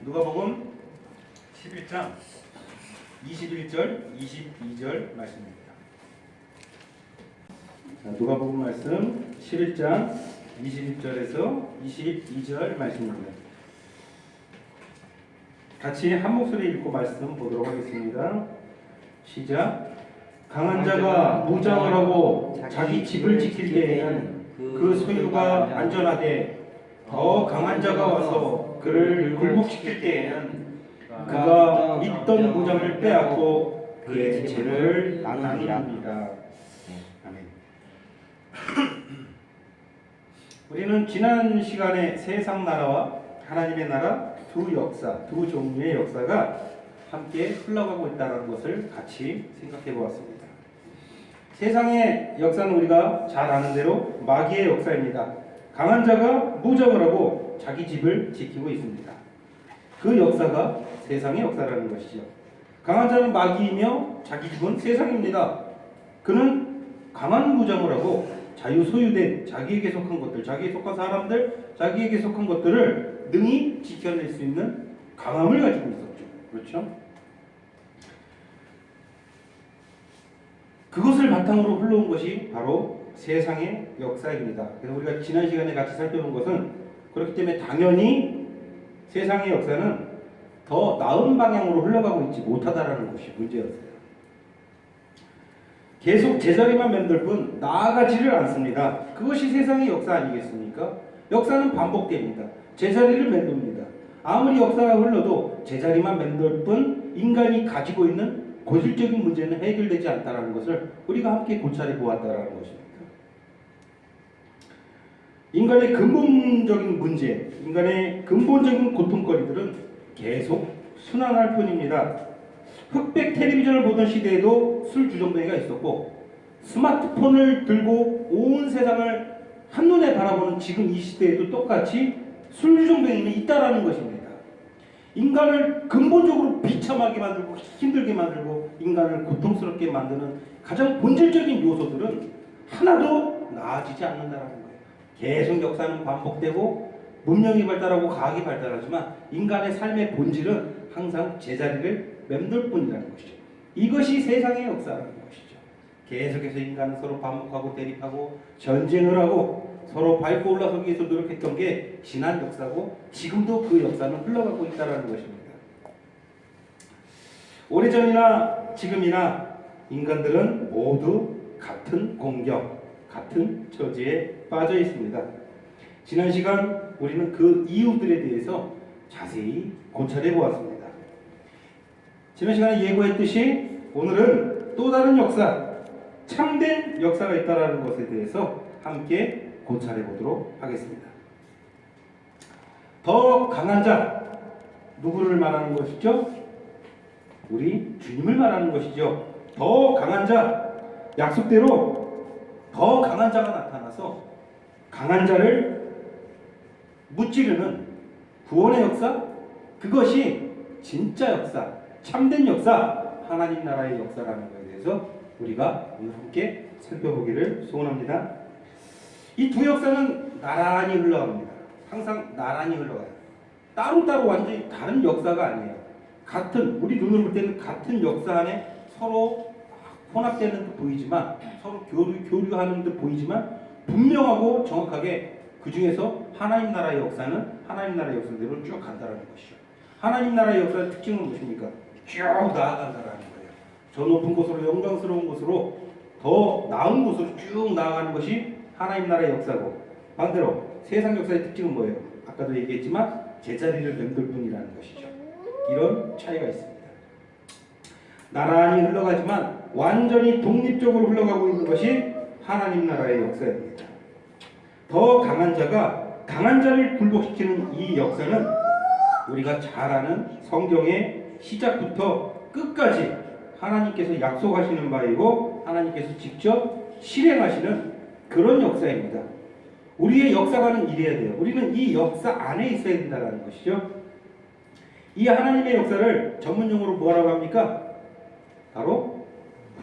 누가복음 11장 21절, 22절 말씀입니다. 자, 누가복음 말씀 11장 21절에서 22절 말씀입니다. 같이 한 목소리 읽고 말씀 보도록 하겠습니다. 시작. 강한 자가 무장을 하고 자기 집을 지킬 때에는 그 소유가 안전하되 더 강한 자가 와서 그를 굴복시킬 때에는 그가 있던 무장을 빼앗고 그의 죄를 나눕니다. 아멘. 우리는 지난 시간에 세상 나라와 하나님의 나라 두 역사, 두 종류의 역사가 함께 흘러가고 있다는 것을 같이 생각해 보았습니다. 세상의 역사는 우리가 잘 아는 대로 마귀의 역사입니다. 강한 자가 무장을 하고 자기 집을 지키고 있습니다. 그 역사가 세상의 역사라는 것이죠. 강한 자는 마귀이며 자기 집은 세상입니다. 그는 강한 무장을 하고 자유 소유된 자기에게 속한 것들, 자기에 속한 사람들, 자기에게 속한 것들을 능히 지켜낼 수 있는 강함을 가지고 있었죠. 그렇죠? 그것을 바탕으로 흘러온 것이 바로 세상의 역사입니다. 그래서 우리가 지난 시간에 같이 살펴본 것은 그렇기 때문에 당연히 세상의 역사는 더 나은 방향으로 흘러가고 있지 못하다라는 것이 문제였어요. 계속 제자리만 맴돌 뿐 나아가지를 않습니다. 그것이 세상의 역사 아니겠습니까? 역사는 반복됩니다. 제자리를 맴돕니다. 아무리 역사가 흘러도 제자리만 맴돌 뿐 인간이 가지고 있는 본질적인 문제는 해결되지 않다는 것을 우리가 함께 고찰해 보았다는 것입니다. 인간의 근본적인 문제, 인간의 근본적인 고통거리들은 계속 순환할 뿐입니다. 흑백 텔레비전을 보던 시대에도 술 주정뱅이가 있었고 스마트폰을 들고 온 세상을 한눈에 바라보는 지금 이 시대에도 똑같이 술 주정뱅이는 있다라는 것입니다. 인간을 근본적으로 비참하게 만들고 힘들게 만들고 인간을 고통스럽게 만드는 가장 본질적인 요소들은 하나도 나아지지 않는다는 거예요. 계속 역사는 반복되고 문명이 발달하고 과학이 발달하지만 인간의 삶의 본질은 항상 제자리를 맴돌 뿐이라는 것이죠. 이것이 세상의 역사라는 것이죠. 계속해서 인간은 서로 반복하고 대립하고 전쟁을 하고 서로 밟고 올라서기 위해서 노력했던 게 지난 역사고 지금도 그 역사는 흘러가고 있다는 것입니다. 오래전이나 지금이나 인간들은 모두 같은 공경, 같은 처지에 빠져 있습니다. 지난 시간 우리는 그 이유들에 대해서 자세히 고찰해 보았습니다. 지난 시간에 예고했듯이 오늘은 또 다른 역사, 참된 역사가 있다는 것에 대해서 함께 고찰해 보도록 하겠습니다. 더 강한 자, 누구를 말하는 것이죠? 우리 주님을 말하는 것이죠. 더 강한 자, 약속대로 더 강한 자가 나타나서 강한 자를 무찌르는 구원의 역사, 그것이 진짜 역사, 참된 역사, 하나님 나라의 역사라는 것에 대해서 우리가 오늘 함께 살펴보기를 소원합니다. 이 두 역사는 나란히 흘러갑니다. 항상 나란히 흘러가요. 따로따로 완전히 다른 역사가 아니에요. 같은, 우리 눈으로 볼 때는 같은 역사 안에 서로 혼합되는 듯 보이지만 서로 교류하는 듯 보이지만 분명하고 정확하게 그 중에서 하나님 나라의 역사는 하나님 나라의 역사대로 쭉 간다는 것이죠. 하나님 나라의 역사의 특징은 무엇입니까? 쭉 나아간다는 거예요. 저 높은 곳으로 영광스러운 곳으로 더 나은 곳으로 쭉 나아가는 것이 하나님 나라의 역사고 반대로 세상 역사의 특징은 뭐예요? 아까도 얘기했지만 제자리를 맴돌 뿐이라는 것이죠. 이런 차이가 있습니다. 나란히 흘러가지만 완전히 독립적으로 흘러가고 있는 것이 하나님 나라의 역사입니다. 더 강한 자가 강한 자를 굴복시키는 이 역사는 우리가 잘 아는 성경의 시작부터 끝까지 하나님께서 약속하시는 바이고 하나님께서 직접 실행하시는 그런 역사입니다. 우리의 역사관은 이래야 돼요. 우리는 이 역사 안에 있어야 된다는 것이죠. 이 하나님의 역사를 전문용어로 뭐라고 합니까? 바로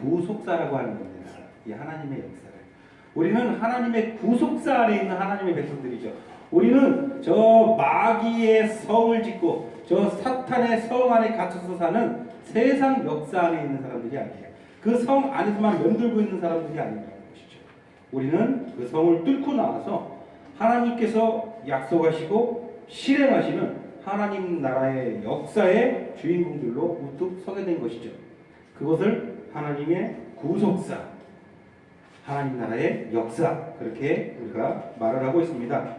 구속사라고 하는 겁니다. 이 하나님의 역사를. 우리는 하나님의 구속사 안에 있는 하나님의 백성들이죠. 우리는 저 마귀의 성을 짓고 저 사탄의 성 안에 갇혀서 사는 세상 역사 안에 있는 사람들이 아니에요. 그 성 안에서만 맴돌고 있는 사람들이 아니라는 것이죠. 우리는 그 성을 뚫고 나와서 하나님께서 약속하시고 실행하시는 하나님 나라의 역사의 주인공들로 우뚝 서게 된 것이죠. 그것을 하나님의 구속사, 하나님 나라의 역사, 그렇게 우리가 말을 하고 있습니다.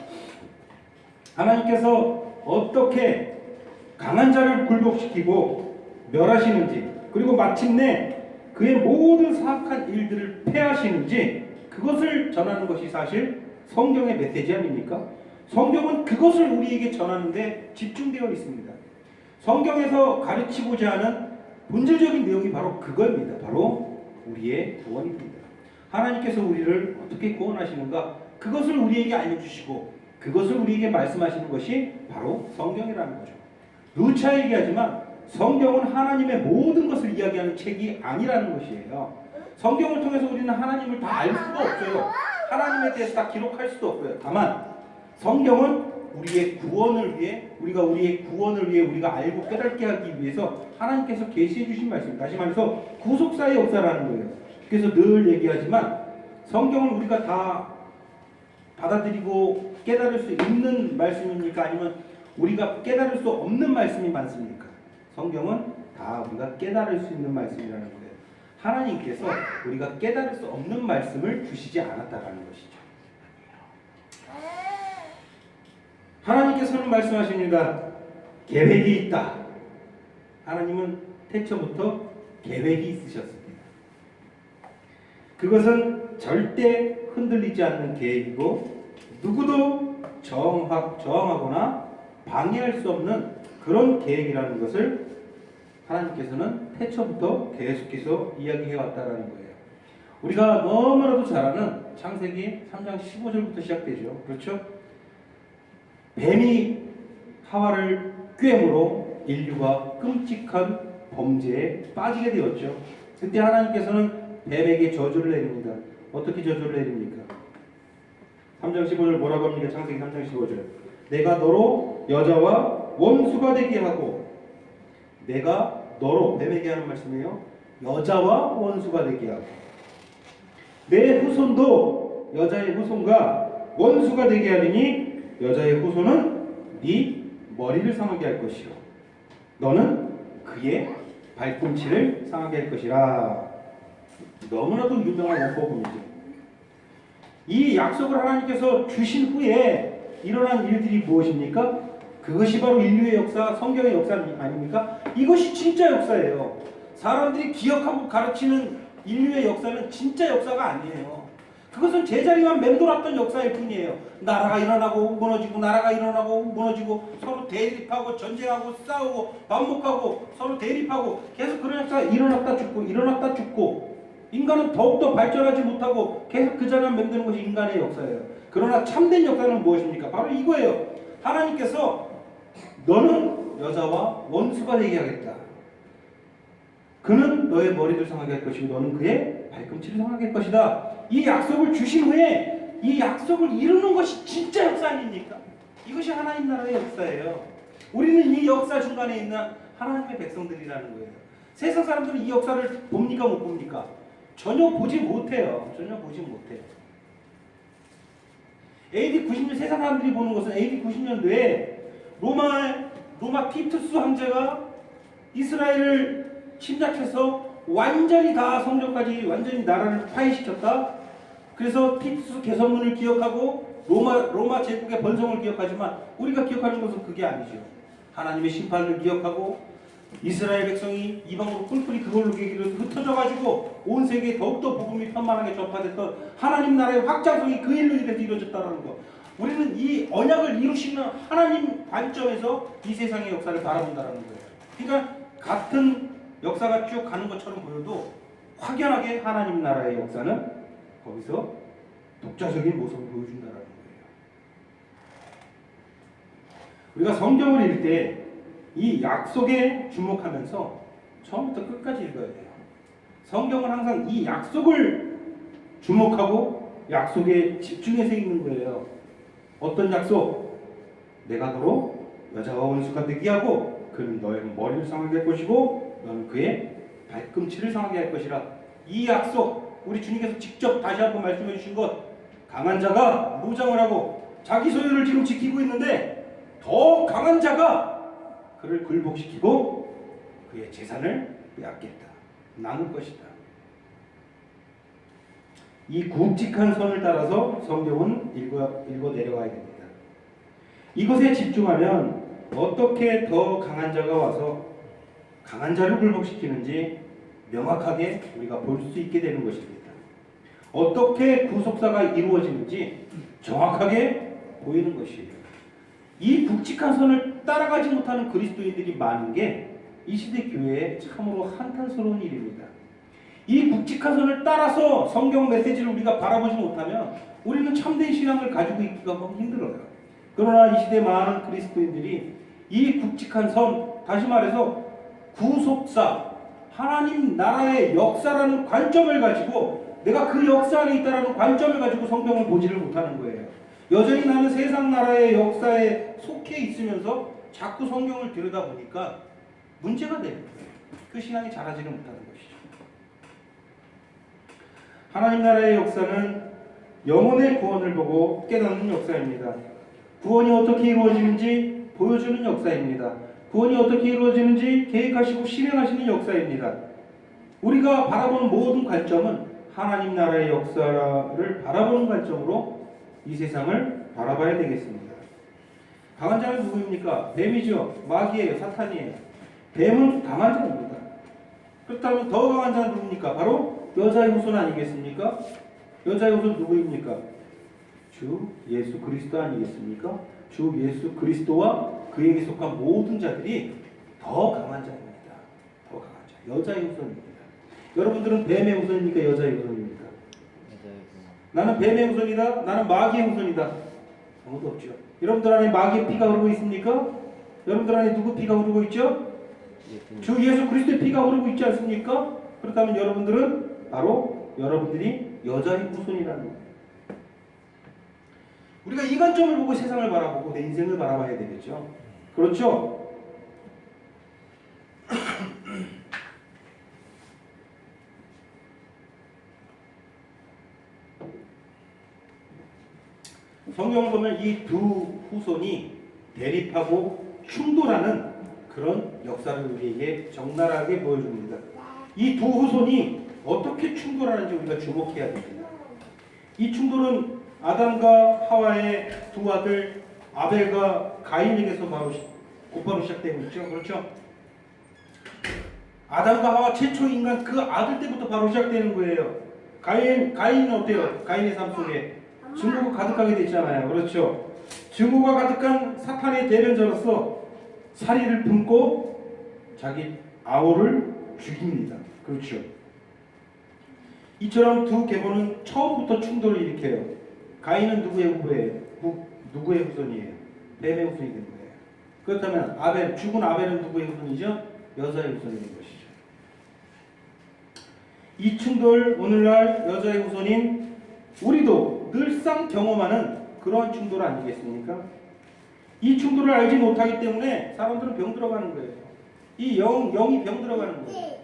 하나님께서 어떻게 강한 자를 굴복시키고 멸하시는지, 그리고 마침내 그의 모든 사악한 일들을 폐하시는지, 그것을 전하는 것이 사실 성경의 메시지 아닙니까? 성경은 그것을 우리에게 전하는데 집중되어 있습니다. 성경에서 가르치고자 하는 본질적인 내용이 바로 그겁니다. 바로 우리의 구원입니다. 하나님께서 우리를 어떻게 구원하시는가, 그것을 우리에게 알려주시고 그것을 우리에게 말씀하시는 것이 바로 성경이라는 거죠. 누차 얘기하지만 성경은 하나님의 모든 것을 이야기하는 책이 아니라는 것이에요. 성경을 통해서 우리는 하나님을 다 알 수도 없어요. 하나님에 대해서 다 기록할 수도 없고요. 다만 성경은 우리의 구원을 위해, 우리의 구원을 위해 우리가 알고 깨닫게 하기 위해서 하나님께서 계시해 주신 말씀, 다시 말해서 구속사의 역사라는 거예요. 그래서 늘 얘기하지만 성경을 우리가 다 받아들이고 깨달을 수 있는 말씀입니까? 아니면 우리가 깨달을 수 없는 말씀이 많습니까? 성경은 다 우리가 깨달을 수 있는 말씀이라는 거예요. 하나님께서 우리가 깨달을 수 없는 말씀을 주시지 않았다라는 것이죠. 하나님께서는 말씀하십니다. 계획이 있다. 하나님은 태초부터 계획이 있으셨습니다. 그것은 절대 흔들리지 않는 계획이고 누구도 저항하거나 방해할 수 없는 그런 계획이라는 것을 하나님께서는 태초부터 계속해서 이야기해왔다라는 거예요. 우리가 너무나도 잘 아는 창세기 3장 15절부터 시작되죠. 그렇죠? 뱀이 하와를 꾀므로 인류가 끔찍한 범죄에 빠지게 되었죠. 그때 하나님께서는 뱀에게 저주를 내립니다. 어떻게 저주를 내립니까? 3장 15절 뭐라고 합니까? 창세기 3장 15절. 내가 너로 여자와 원수가 되게 하고, 내가 너로, 뱀에게 하는 말씀이에요. 여자와 원수가 되게 하고, 내 후손도 여자의 후손과 원수가 되게 하리니 여자의 후손은 네 머리를 상하게 할 것이요 너는 그의 발꿈치를 상하게 할 것이라. 너무나도 유명한 원법이죠. 이 약속을 하나님께서 주신 후에 일어난 일들이 무엇입니까? 그것이 바로 인류의 역사, 성경의 역사 아닙니까? 이것이 진짜 역사예요. 사람들이 기억하고 가르치는 인류의 역사는 진짜 역사가 아니에요. 그것은 제자리만 맴돌았던 역사일 뿐이에요. 나라가 일어나고 무너지고, 나라가 일어나고 무너지고, 서로 대립하고 전쟁하고 싸우고 반목하고 서로 대립하고, 계속 그런 역사가 일어났다 죽고 일어났다 죽고, 인간은 더욱더 발전하지 못하고 계속 그 자리만 맴드는 것이 인간의 역사예요. 그러나 참된 역사는 무엇입니까? 바로 이거예요. 하나님께서 너는 여자와 원수가 되게 하겠다. 그는 너의 머리를 상하게 할 것이고 너는 그의 발꿈치를 상하게 할 것이다. 이 약속을 주신 후에 이 약속을 이루는 것이 진짜 역사 아닙니까? 이것이 하나님 나라의 역사예요. 우리는 이 역사 중간에 있는 하나님의 백성들이라는 거예요. 세상 사람들은 이 역사를 봅니까 못 봅니까? 전혀 보지 못해요. 전혀 보지 못해요. AD 90년 세상 사람들이 보는 것은 AD 90년도에 로마 티투스 황제가 이스라엘을 침략해서 완전히 다 성전까지 완전히 나라를 파괴시켰다. 그래서 티투스 개선문을 기억하고 로마 제국의 번성을 기억하지만 우리가 기억하는 것은 그게 아니죠. 하나님의 심판을 기억하고 이스라엘 백성이 이방으로 뿔뿔이 그걸로 흩어져가지고 온 세계에 더욱더 복음이 편만하게 전파됐던 하나님 나라의 확장성이 그 일로 인해서 이루어졌다는 것. 우리는 이 언약을 이루시는 하나님 관점에서 이 세상의 역사를 바라본다는 거예요. 그러니까 같은 역사가 쭉 가는 것처럼 보여도 확연하게 하나님 나라의 역사는 거기서 독자적인 모습을 보여준다는 거예요. 우리가 성경을 읽을 때 이 약속에 주목하면서 처음부터 끝까지 읽어야 돼요. 성경은 항상 이 약속을 주목하고 약속에 집중해서 읽는 거예요. 어떤 약속? 내가 너로 여자와 원수가 되게 하고 그는 너의 머리를 상하게 할 것이고 너는 그의 발꿈치를 상하게 할 것이라. 이 약속 우리 주님께서 직접 다시 한번 말씀해 주신 것, 강한 자가 무장을 하고 자기 소유를 지금 지키고 있는데 더 강한 자가 그를 굴복시키고 그의 재산을 빼앗겠다, 나눌 것이다. 이 굵직한 선을 따라서 성경은 읽어 내려가야 됩니다. 이것에 집중하면 어떻게 더 강한 자가 와서 강한 자를 굴복시키는지 명확하게 우리가 볼 수 있게 되는 것입니다. 어떻게 구속사가 이루어지는지 정확하게 보이는 것이에요. 이 굵직한 선을 따라가지 못하는 그리스도인들이 많은 게 이 시대 교회에 참으로 한탄스러운 일입니다. 이 굵직한 선을 따라서 성경 메시지를 우리가 바라보지 못하면 우리는 참된 신앙을 가지고 있기가 힘들어요. 그러나 이 시대 많은 그리스도인들이 이 굵직한 선, 다시 말해서 구속사, 하나님 나라의 역사라는 관점을 가지고 내가 그 역사 안에 있다는 관점을 가지고 성경을 보지를 못하는 거예요. 여전히 나는 세상 나라의 역사에 속해 있으면서 자꾸 성경을 들여다보니까 문제가 되는 거예요. 그 신앙이 자라지는 못하는 것이죠. 하나님 나라의 역사는 영혼의 구원을 보고 깨닫는 역사입니다. 구원이 어떻게 이루어지는지 보여주는 역사입니다. 구원이 어떻게 이루어지는지 계획하시고 실행하시는 역사입니다. 우리가 바라보는 모든 관점은 하나님 나라의 역사를 바라보는 관점으로 이 세상을 바라봐야 되겠습니다. 강한 자는 누구입니까? 뱀이죠. 마귀예요. 사탄이에요. 뱀은 강한 자입니다. 그렇다면 더 강한 자는 누굽니까? 바로 여자의 후손 아니겠습니까? 여자의 후손 누구입니까? 주 예수 그리스도 아니겠습니까? 주 예수 그리스도와 그에게 속한 모든 자들이 더 강한 자입니다. 더 강한 자. 여자의 후손입니다. 여러분들은 뱀의 후손입니까? 여자의 후손입니까? 나는 뱀의 후손이다. 나는 마귀의 후손이다. 아무도 없죠. 여러분들 안에 마귀의 피가 흐르고 있습니까? 여러분들 안에 누구 피가 흐르고 있죠? 주 예수 그리스도의 피가 흐르고 있지 않습니까? 그렇다면 여러분들은 바로 여러분들이 여자의 후손이라는 거예요. 우리가 이 관점을 보고 세상을 바라보고 내 인생을 바라봐야 되겠죠. 그렇죠? 성경을 보면 이 두 후손이 대립하고 충돌하는 그런 역사를 우리에게 적나라하게 보여줍니다. 이 두 후손이 어떻게 충돌하는지 우리가 주목해야 됩니다. 이 충돌은 아담과 하와의 두 아들 아벨과 가인에게서 곧바로 시작되고 있죠. 그렇죠? 아담과 하와 최초 인간 그 아들 때부터 바로 시작되는 거예요. 가인은 어때요? 가인의 삶 속에 증오가 가득하게 되잖아요. 그렇죠? 증오가 가득한 사탄의 대변자로서 사리를 품고 자기 아우를 죽입니다. 그렇죠? 이처럼 두 계보는 처음부터 충돌을 일으켜요. 가인은 누구의 후손이에요? 뱀의 후손이 된 거예요. 그렇다면 죽은 아벨은 누구의 후손이죠? 여자의 후손이 된 것이죠. 이 충돌, 오늘날 여자의 후손인 우리도 늘상 경험하는 그러한 충돌 아니겠습니까? 이 충돌을 알지 못하기 때문에 사람들은 병들어가는 거예요. 이 영이 병들어가는 거예요.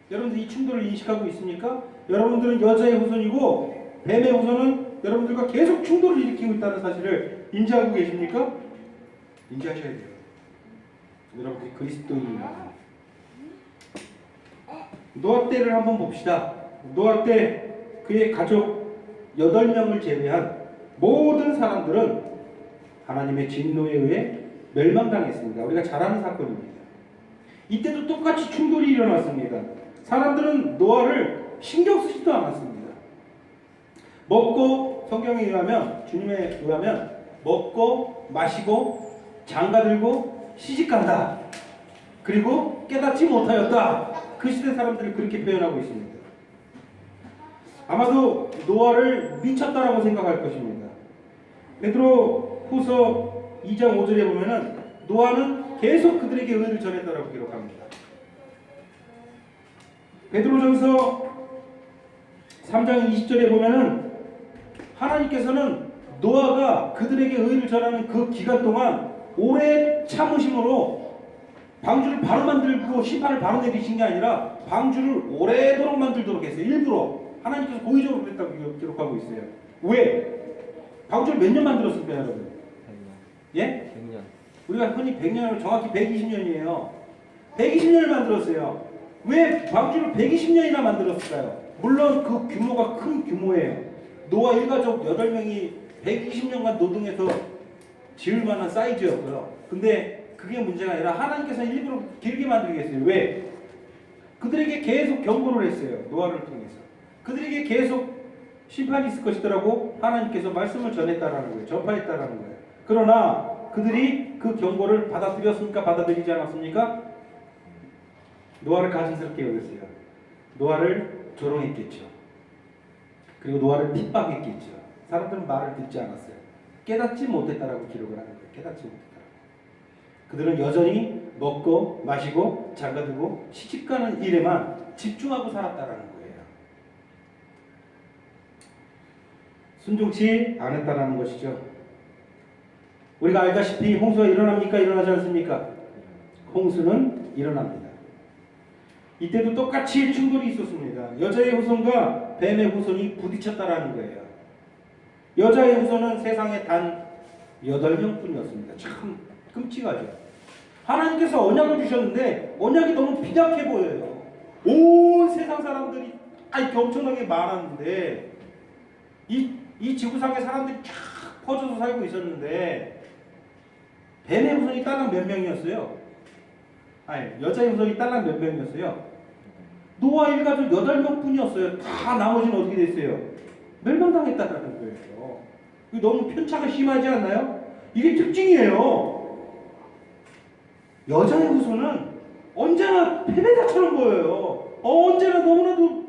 여러분들 이 충돌을 인식하고 있습니까? 여러분들은 여자의 후손이고 뱀의 후손은 여러분들과 계속 충돌을 일으키고 있다는 사실을 인지하고 계십니까? 인지하셔야 돼요. 여러분들이 그리스도인입니다. 노아 때를 한번 봅시다. 노아 때 그의 가족 8명을 제외한 모든 사람들은 하나님의 진노에 의해 멸망당했습니다. 우리가 잘 아는 사건입니다. 이때도 똑같이 충돌이 일어났습니다. 사람들은 노아를 신경 쓰지도 않았습니다. 성경에 의하면, 주님에 의하면 먹고 마시고 장가들고 시집간다. 그리고 깨닫지 못하였다. 그 시대 사람들이 그렇게 표현하고 있습니다. 아마도 노아를 미쳤다라고 생각할 것입니다. 베드로 후서 2장 5절에 보면은 노아는 계속 그들에게 의를 전했다라고 기록합니다. 베드로전서 3장 20절에 보면은 하나님께서는 노아가 그들에게 의를 전하는 그 기간 동안 오래 참으심으로 방주를 바로 만들고 심판을 바로 내리신 게 아니라 방주를 오래도록 만들도록 했어요. 일부러 하나님께서 고의적으로 그랬다고 기록하고 있어요. 왜? 방주를 몇 년 만들었을까요, 여러분? 100년. 예? 100년. 우리가 흔히 100년을 정확히 120년이에요. 120년을 만들었어요. 왜 방주를 120년이나 만들었을까요? 물론 그 규모가 큰 규모예요. 노아 일가족 8명이 120년간 노동해서 지을 만한 사이즈였고요. 근데 그게 문제가 아니라 하나님께서 일부러 길게 만들게 했어요. 왜? 그들에게 계속 경고를 했어요. 노아를 통해서. 그들에게 계속 심판이 있을 것이더라고 하나님께서 말씀을 전했다라는 거예요. 전파했다라는 거예요. 그러나 그들이 그 경고를 받아들였습니까? 받아들이지 않았습니까? 노아를 가증스럽게 여겼어요. 노아를 조롱했겠죠. 그리고 노아를 핍박했겠죠. 사람들은 말을 듣지 않았어요. 깨닫지 못했다라고 기록을 하는 거예요. 깨닫지 못했다라고. 그들은 여전히 먹고 마시고 장가들고 시집가는 일에만 집중하고 살았다라는 거예요. 순종치 않았다라는 것이죠. 우리가 알다시피 홍수가 일어납니까? 일어나지 않습니까? 홍수는 일어납니다. 이때도 똑같이 충돌이 있었습니다. 여자의 후손과 뱀의 후손이 부딪혔다라는 거예요. 여자의 후손은 세상에 단 8명뿐이었습니다. 참 끔찍하죠. 하나님께서 언약을 주셨는데 언약이 너무 빈약해 보여요. 온 세상 사람들이 이렇게 엄청나게 많았는데 이 지구상에 사람들이 쫙 퍼져서 살고 있었는데 뱀의 후손이 딸랑 몇 명이었어요? 아니, 여자의 후손이 딸랑 몇 명이었어요? 노아 일가족 8명뿐이었어요. 다 나머지는 어떻게 됐어요? 멸망당했다는 거예요. 이거 너무 편차가 심하지 않나요? 이게 특징이에요. 여자의 후손은 언제나 패배자처럼 보여요. 언제나 너무나도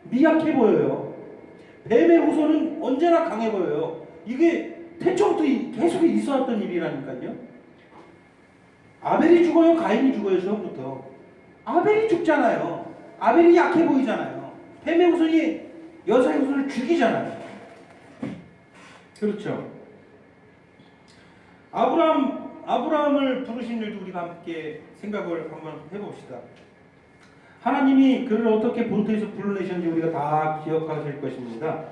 미약해 보여요. 뱀의 후손은 언제나 강해 보여요. 이게 태초부터 계속 있어왔던 일이라니까요. 아벨이 죽어요? 가인이 죽어요? 처음부터. 아벨이 죽잖아요. 아벨이 약해 보이잖아요. 뱀의 후손이 여자의 후손을 죽이잖아요. 그렇죠. 아브라함을 부르신 일도 우리가 함께 생각을 한번 해봅시다. 하나님이 그를 어떻게 본토에서 불러내셨는지 우리가 다 기억하실 것입니다.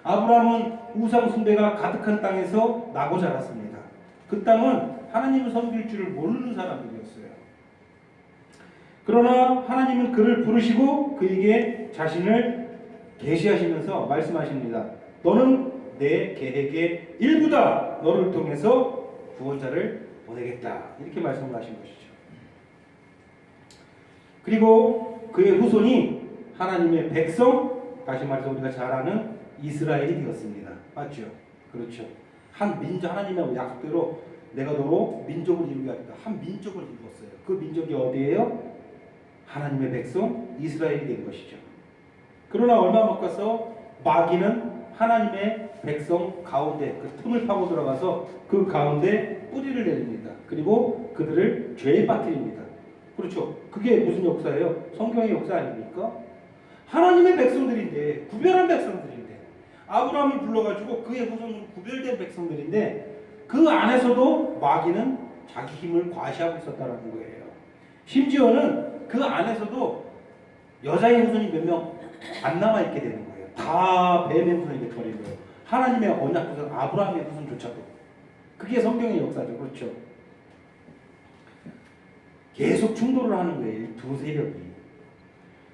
아브라함은 우상 숭배가 가득한 땅에서 나고 자랐습니다. 그 땅은 하나님을 섬길 줄을 모르는 사람들이었어요. 그러나 하나님은 그를 부르시고 그에게 자신을 계시하시면서 말씀하십니다. 너는 내 계획의 일부다. 너를 통해서 구원자를 보내겠다. 이렇게 말씀을 하신 것이죠. 그리고 그의 후손이 하나님의 백성, 다시 말해서 우리가 잘 아는 이스라엘이 되었습니다. 맞죠? 그렇죠. 한 민족, 하나님의 약속대로 내가 너로 민족을 이루겠다. 한 민족을 이루었어요. 그 민족이 어디예요? 하나님의 백성 이스라엘이 된 것이죠. 그러나 얼마 못 가서 마귀는 하나님의 백성 가운데 그 틈을 파고 들어가서 그 가운데 뿌리를 내립니다. 그리고 그들을 죄에 빠뜨립니다. 그렇죠. 그게 무슨 역사예요? 성경의 역사 아닙니까? 하나님의 백성들인데, 구별한 백성들인데, 아브라함을 불러가지고 그의 후손으로 구별된 백성들인데 그 안에서도 마귀는 자기 힘을 과시하고 있었다는 거예요. 심지어는 그 안에서도 여자의 후손이 몇 명 안 남아있게 되는 거예요. 다 뱀의 후손이 돼버린 거예요. 하나님의 언약 후손, 아브라함의 후손조차도. 그게 성경의 역사죠. 그렇죠. 계속 충돌을 하는 거예요. 두 세력이.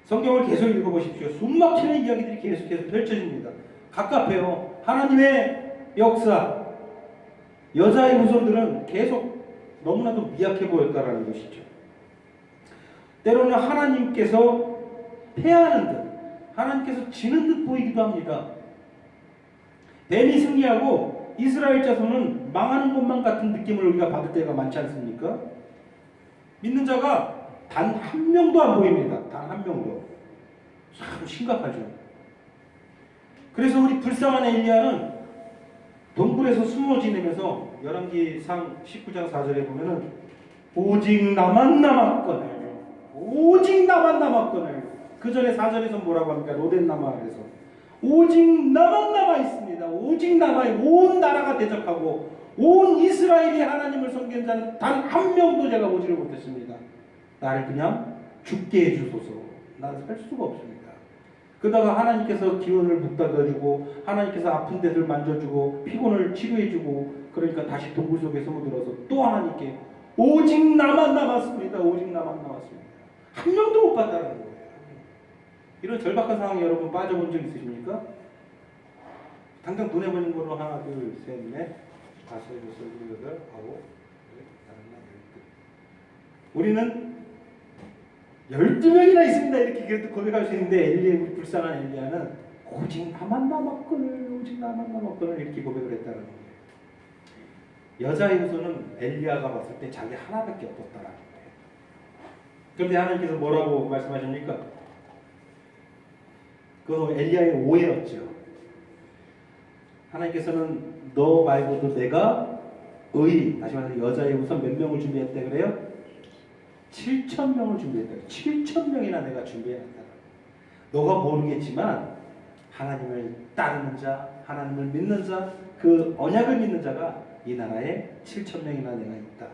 성경을 계속 읽어보십시오. 숨막히는 이야기들이 계속해서 펼쳐집니다. 갑갑해요. 하나님의 역사, 여자의 후손들은 계속 너무나도 미약해 보였다라는 것이죠. 때로는 하나님께서 패하는 듯, 하나님께서 지는 듯 보이기도 합니다. 뱀이 승리하고 이스라엘 자손은 망하는 것만 같은 느낌을 우리가 받을 때가 많지 않습니까? 믿는 자가 단 한 명도 안 보입니다. 단 한 명도. 참 심각하죠. 그래서 우리 불쌍한 엘리야는 동굴에서 숨어 지내면서 열왕기상 19장 4절에 보면은 오직 나만 남았거늘, 오직 나만 남았거늘. 그 전에 4절에서 뭐라고 합니까? 로덴나마에서 오직 나만 남아 있습니다. 오직 온 나라가 대적하고 온 이스라엘이 하나님을 섬기는 자는 단 한 명도 제가 오지를 못했습니다. 나를 그냥 죽게 해주소서. 나는 살 수가 없습니다. 그러다가 하나님께서 기운을 북돋아주고 하나님께서 아픈 데를 만져주고 피곤을 치료해주고 그러니까 다시 동굴 속에 숨어들어서 또 하나님께 오직 나만 남았습니다. 오직 나만 남았습니다. 한 명도 못 봤다는 거예요. 이런 절박한 상황에 여러분 빠져본 적 있으십니까? 당장 눈에 보이는 걸로 하나, 둘, 셋, 넷, 다섯, 여섯, 일곱, 여덟, 아홉, 열, 열하나, 열둘. 우리는 12명이나 있습니다. 이렇게 그래도 고백할 수 있는데 우리 불쌍한 엘리야는 오직 나만 남았거늘, 오직 나만 남았거늘 이렇게 고백을 했다는 거예요. 여자의 후손은 엘리야가 봤을 때 자기 하나밖에 없었다라는 거예요. 그런데 하나님께서 뭐라고 말씀하십니까? 그건 엘리야의 오해였죠. 하나님께서는 너 말고도 내가 다시 말해서 여자의 후손 몇 명을 준비했대 그래요? 7,000명을 준비했다. 7,000명이나 내가 준비해놨다. 너가 모르겠지만 하나님을 따르는 자, 하나님을 믿는 자, 그 언약을 믿는 자가 이 나라에 7,000명이나 내가 있다.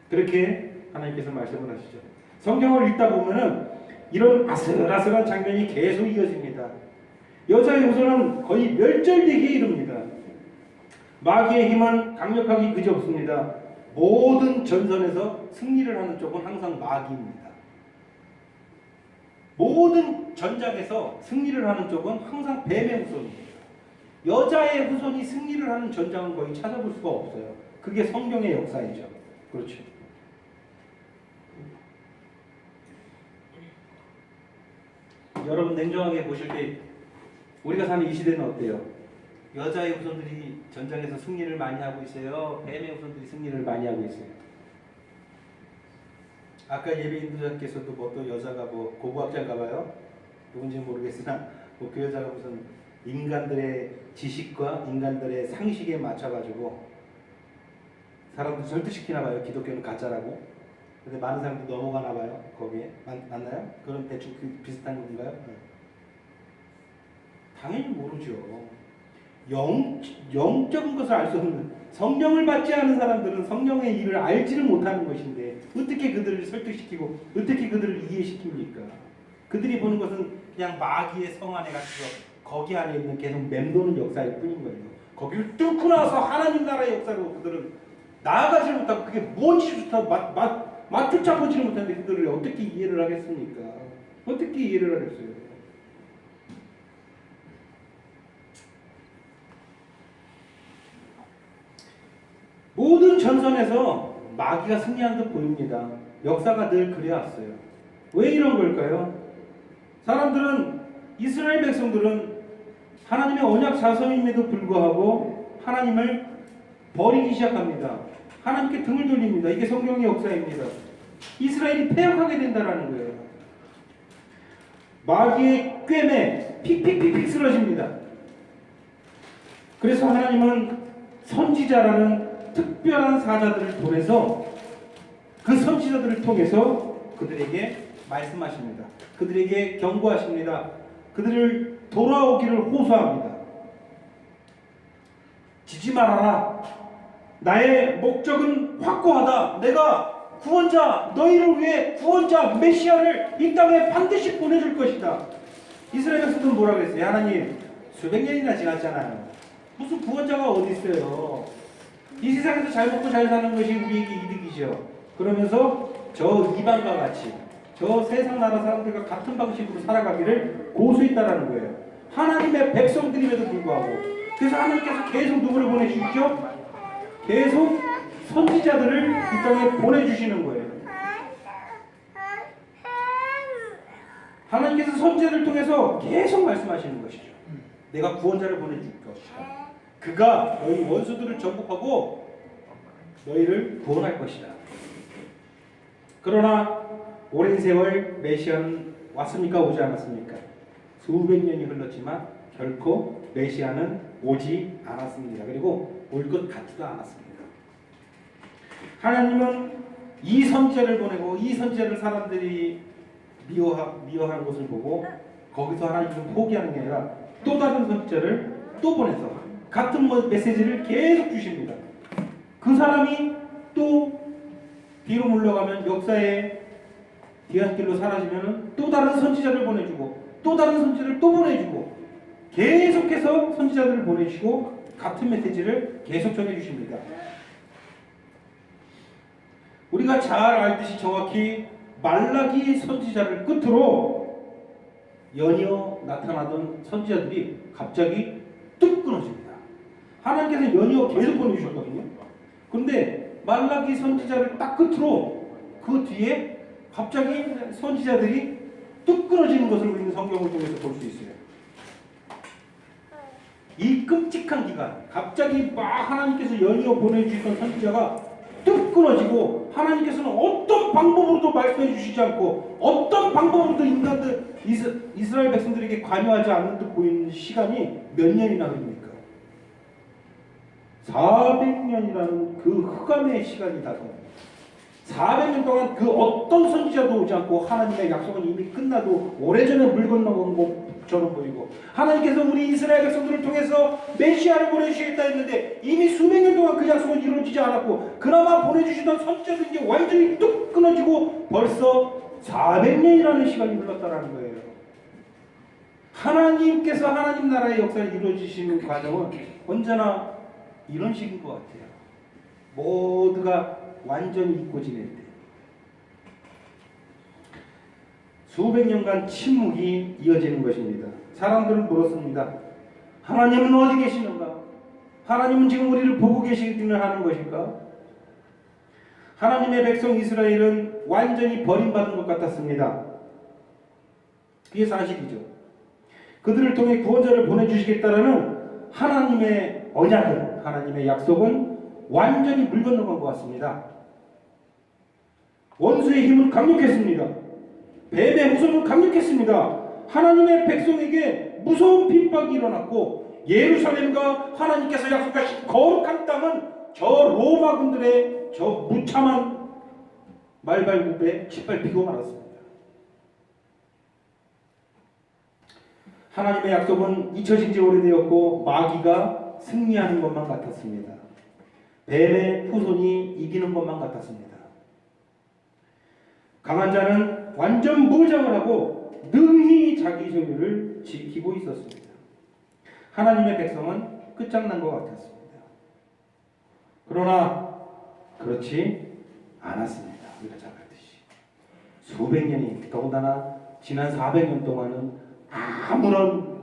그렇게 하나님께서 말씀을 하시죠. 성경을 읽다 보면은 이런 아슬아슬한 장면이 계속 이어집니다. 여자의 후손은 거의 멸절되기에 이릅니다. 마귀의 힘은 강력하기 그지없습니다. 모든 전선에서 승리를 하는 쪽은 항상 마귀입니다. 모든 전장에서 승리를 하는 쪽은 항상 뱀의 후손입니다. 여자의 후손이 승리를 하는 전장은 거의 찾아볼 수가 없어요. 그게 성경의 역사이죠. 그렇죠. 여러분 냉정하게 보실 때 우리가 사는 이 시대는 어때요? 여자의 후손들이 전장에서 승리를 많이 하고 있어요? 뱀의 후손들이 승리를 많이 하고 있어요? 아까 예배 인도자께서도 또 여자가 고고학자인가 봐요? 누군지는 모르겠으나 그 여자가 무슨 인간들의 지식과 인간들의 상식에 맞춰가지고 사람들 설득시키나 봐요. 기독교는 가짜라고. 근데 많은 사람들이 넘어가나 봐요. 거기에 맞나요? 그런 대충 비슷한 건가요? 당연히 모르죠. 영적인 것을 알 수 없는 성령을 받지 않은 사람들은 성령의 일을 알지를 못하는 것인데 어떻게 그들을 설득시키고 어떻게 그들을 이해시킵니까? 그들이 보는 것은 그냥 마귀의 성 안에 갇혀서 거기 안에 있는 계속 맴도는 역사일 뿐인 거예요. 거기를 뚫고 나서 하나님 나라의 역사로 그들은 나아가지 못하고 그게 뭔지조차 맞추자 보지를 못하는데 그들을 어떻게 이해를 하겠습니까? 어떻게 이해를 하겠어요? 모든 전선에서 마귀가 승리하는 듯 보입니다. 역사가 늘 그래왔어요. 왜 이런 걸까요? 사람들은 이스라엘 백성들은 하나님의 언약 자손임에도 불구하고 하나님을 버리기 시작합니다. 하나님께 등을 돌립니다. 이게 성경의 역사입니다. 이스라엘이 패역하게 된다는 거예요. 마귀의 꿰매 픽픽픽픽 쓰러집니다. 그래서 하나님은 선지자라는 특별한 사자들을 보내서 그 선지자들을 통해서 그들에게 말씀하십니다. 그들에게 경고하십니다. 그들을 돌아오기를 호소합니다. 지지 말아라. 나의 목적은 확고하다. 내가 구원자, 너희를 위해 구원자 메시아를 이 땅에 반드시 보내줄 것이다. 이스라엘 백성들은 뭐라 그랬어요? 하나님, 수백 년이나 지났잖아요. 무슨 구원자가 어디 있어요? 이 세상에서 잘 먹고 잘 사는 것이 우리에게 이득이죠. 그러면서 저 이방과 같이 저 세상 나라 사람들과 같은 방식으로 살아가기를 고수했다라는 거예요. 하나님의 백성들임에도 불구하고. 그래서 하나님께서 계속 누구를 보내주시죠? 계속 선지자들을 이 땅에 보내주시는 거예요. 하나님께서 선지자를 통해서 계속 말씀하시는 것이죠. 내가 구원자를 보내줄 것이다. 그가 너희 원수들을 정복하고 너희를 구원할 것이다. 그러나 오랜 세월 메시아는 왔습니까? 오지 않았습니까? 수백 년이 흘렀지만 결코 메시아는 오지 않았습니다. 그리고 올 것 같지도 않았습니다. 하나님은 이 선지자를 보내고 이 선지자를 사람들이 미워하는 것을 보고 거기서 하나님은 포기하는 게 아니라 또 다른 선지자를 또 보내서 같은 메시지를 계속 주십니다. 그 사람이 또 뒤로 물러가면 역사의 뒤안길로 사라지면 또 다른 선지자를 보내주고 또 다른 선지자를 또 보내주고 계속해서 선지자들을 보내주시고 같은 메시지를 계속 전해주십니다. 우리가 잘 알듯이 정확히 말라기 선지자를 끝으로 연이어 나타나던 선지자들이 갑자기 뚝 끊어집니다. 하나님께서 연이어 계속 보내주셨거든요. 그런데 말라기 선지자를 딱 끝으로 그 뒤에 갑자기 선지자들이 뚝 끊어지는 것을 우리는 성경을 통해서 볼 수 있어요. 이 끔찍한 기간, 갑자기 막 하나님께서 연이어 보내주시던 선지자가 뚝 끊어지고 하나님께서는 어떤 방법으로도 말씀해 주시지 않고 어떤 방법으로도 인간들 이스라엘 백성들에게 관여하지 않는 듯 보이는 시간이 몇 년이나 흐릅니까? 400년이라는 그 흑암의 시간이 다가옵니다. 400년 동안 그 어떤 선지자도 오지 않고 하나님의 약속은 이미 끝나도 오래전에 물 건너간 것처럼 보이고 하나님께서 우리 이스라엘 백성들을 통해서 메시아를 보내주시겠다 했는데 이미 수백 년 동안 그 약속은 이루어지지 않았고 그나마 보내주시던 선지자도 이제 완전히 뚝 끊어지고 벌써 400년이라는 시간이 흘렀다는 거예요. 하나님께서 하나님 나라의 역사를 이루어지시는 과정은 언제나 이런 식인 것 같아요. 모두가 완전히 잊고 지낼 때 수백 년간 침묵이 이어지는 것입니다. 사람들은 물었습니다. 하나님은 어디 계시는가? 하나님은 지금 우리를 보고 계시기는 하는 것일까? 하나님의 백성 이스라엘은 완전히 버림받은 것 같았습니다. 그게 사실이죠. 그들을 통해 구원자를 보내주시겠다라는 하나님의 언약은, 하나님의 약속은 완전히 물 건너간 것 같습니다. 원수의 힘은 강력했습니다. 뱀의 후손은 강력했습니다. 하나님의 백성에게 무서운 핍박이 일어났고 예루살렘과 하나님께서 약속하신 거룩한 땅은 저 로마군들의 저 무참한 말발굽에 짓밟히고 말았습니다. 하나님의 약속은 잊혀진 지 오래되었고 마귀가 승리하는 것만 같았습니다. 뱀의 후손이 이기는 것만 같았습니다. 강한 자는 완전 무장을 하고 능히 자기 소유를 지키고 있었습니다. 하나님의 백성은 끝장난 것 같았습니다. 그러나 그렇지 않았습니다. 우리가 잘 알듯이 수백 년이 더군다나 지난 400년 동안은 아무런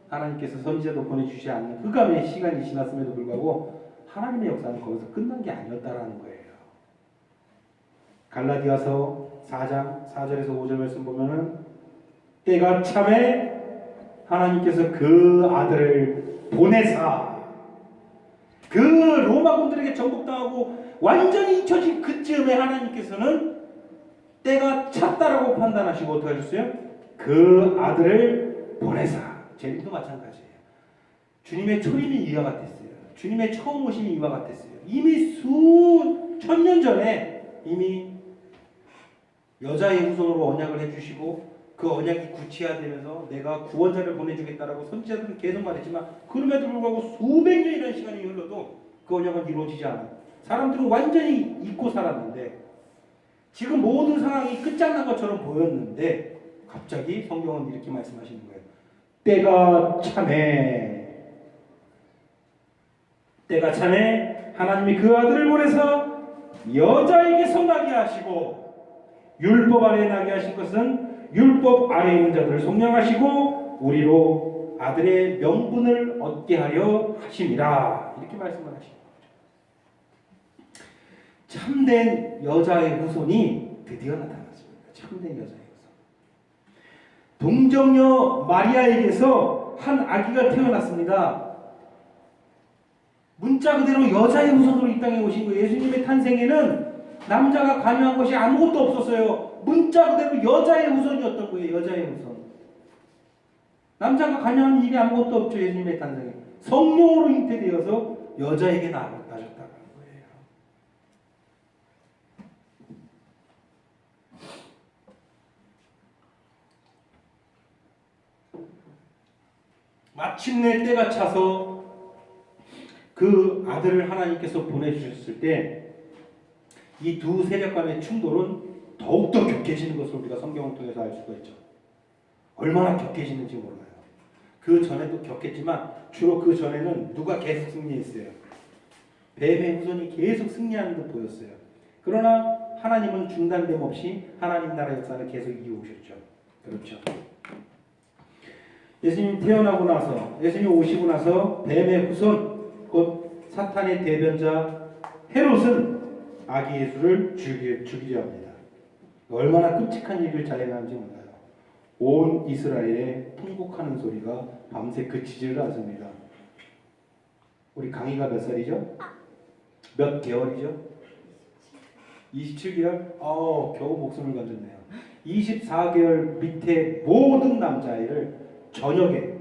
하나님께서 선지자도 보내주시지 않는 흑암의 시간이 지났음에도 불구하고 하나님의 역사는 거기서 끝난 게 아니었다라는 거예요. 갈라디아서 4장 4절에서 5절 말씀 보면은 때가 참에 하나님께서 그 아들을 보내사 그 로마군들에게 정복당하고 완전히 잊혀진 그쯤에 하나님께서는 때가 찼다라고 판단하시고 어떻게 하셨어요? 그 아들을 보내사. 제일도 마찬가지예요. 주님의 초림이 이와 같았어요. 주님의 처음 오심이 이와 같았어요. 이미 수천 년 전에 이미 여자의 후손으로 언약을 해주시고 그 언약이 구체화되면서 내가 구원자를 보내주겠다라고 선지자들은 계속 말했지만 그럼에도 불구하고 수백 년이라는 시간이 흘러도 그 언약은 이루어지지 않아요. 사람들은 완전히 잊고 살았는데 지금 모든 상황이 끝장난 것처럼 보였는데 갑자기 성경은 이렇게 말씀하시는 거예요. 때가 참에 하나님이 그 아들을 보내서 여자에게서 나게 하시고 율법 아래에 나게 하신 것은 율법 아래에 있는 자들을 속량하시고 우리로 아들의 명분을 얻게 하려 하심이라. 이렇게 말씀을 하신 거죠. 참된 여자의 후손이 드디어 나타났습니다. 참된 여자의 후손. 동정녀 마리아에게서 한 아기가 태어났습니다. 문자 그대로 여자의 후손으로 이 땅에 오신 거예요. 예수님의 탄생에는 남자가 관여한 것이 아무것도 없었어요. 문자 그대로 여자의 후손이었던 거예요. 여자의 후손. 남자가 관여한 일이 아무것도 없죠. 예수님의 탄생에. 성령으로 잉태되어서 여자에게 나셨다는 거예요. 마침내 때가 차서 그 아들을 하나님께서 보내주셨을 때 이 두 세력 간의 충돌은 더욱더 격해지는 것을 우리가 성경을 통해서 알 수가 있죠. 얼마나 격해지는지 몰라요. 그 전에도 격했지만 주로 그 전에는 누가 계속 승리했어요. 뱀의 후손이 계속 승리하는 듯 보였어요. 그러나 하나님은 중단됨 없이 하나님 나라 역사를 계속 이어오셨죠. 그렇죠. 예수님 태어나고 나서, 예수님 오시고 나서 뱀의 후손, 곧 사탄의 대변자 헤롯은 아기 예수를 죽이려 합니다. 얼마나 끔찍한 일을 자행하는지 몰라요. 온 이스라엘에 통곡하는 소리가 밤새 그치지를 않습니다. 우리 강희가 몇 살이죠? 몇 개월이죠? 27개월? 겨우 목숨을 건졌네요. 24개월 밑에 모든 남자아이를 저녁에,